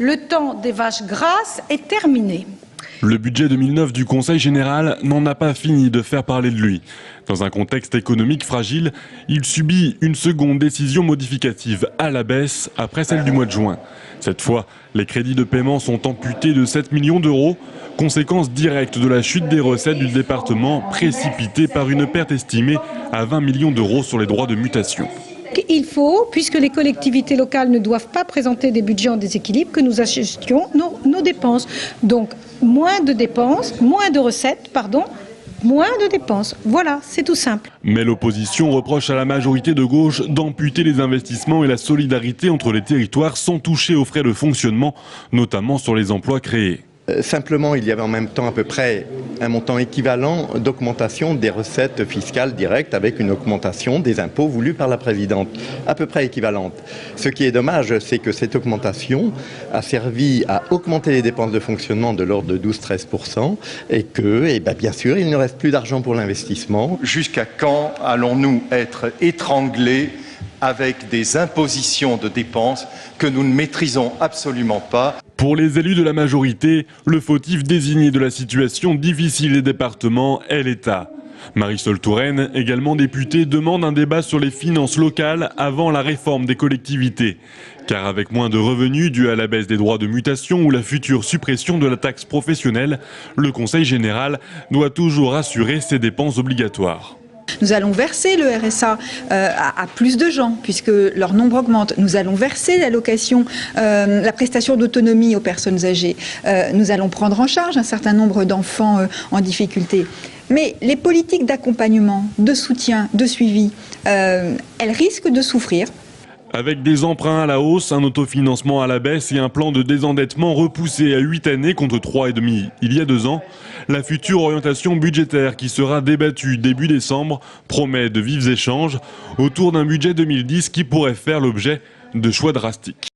Le temps des vaches grasses est terminé. Le budget 2009 du Conseil général n'en a pas fini de faire parler de lui. Dans un contexte économique fragile, il subit une seconde décision modificative à la baisse après celle du mois de juin. Cette fois, les crédits de paiement sont amputés de 7 millions d'euros, conséquence directe de la chute des recettes du département précipitée par une perte estimée à 20 millions d'euros sur les droits de mutation. Il faut, puisque les collectivités locales ne doivent pas présenter des budgets en déséquilibre, que nous ajustions nos dépenses. Donc, moins de dépenses, moins de recettes, pardon, moins de dépenses. Voilà, c'est tout simple. Mais l'opposition reproche à la majorité de gauche d'amputer les investissements et la solidarité entre les territoires sans toucher aux frais de fonctionnement, notamment sur les emplois créés. Simplement, il y avait en même temps à peu près un montant équivalent d'augmentation des recettes fiscales directes avec une augmentation des impôts voulue par la présidente, à peu près équivalente. Ce qui est dommage, c'est que cette augmentation a servi à augmenter les dépenses de fonctionnement de l'ordre de 12-13% et que, bien sûr, il ne reste plus d'argent pour l'investissement. Jusqu'à quand allons-nous être étranglés avec des impositions de dépenses que nous ne maîtrisons absolument pas? Pour les élus de la majorité, le fautif désigné de la situation difficile des départements est l'État. Marisol Touraine, également députée, demande un débat sur les finances locales avant la réforme des collectivités. Car avec moins de revenus dus à la baisse des droits de mutation ou la future suppression de la taxe professionnelle, le Conseil général doit toujours assurer ses dépenses obligatoires. Nous allons verser le RSA à plus de gens puisque leur nombre augmente. Nous allons verser l'allocation, la prestation d'autonomie aux personnes âgées. Nous allons prendre en charge un certain nombre d'enfants en difficulté. Mais les politiques d'accompagnement, de soutien, de suivi, elles risquent de souffrir. Avec des emprunts à la hausse, un autofinancement à la baisse et un plan de désendettement repoussé à 8 années contre 3,5 il y a 2 ans, la future orientation budgétaire qui sera débattue début décembre promet de vifs échanges autour d'un budget 2010 qui pourrait faire l'objet de choix drastiques.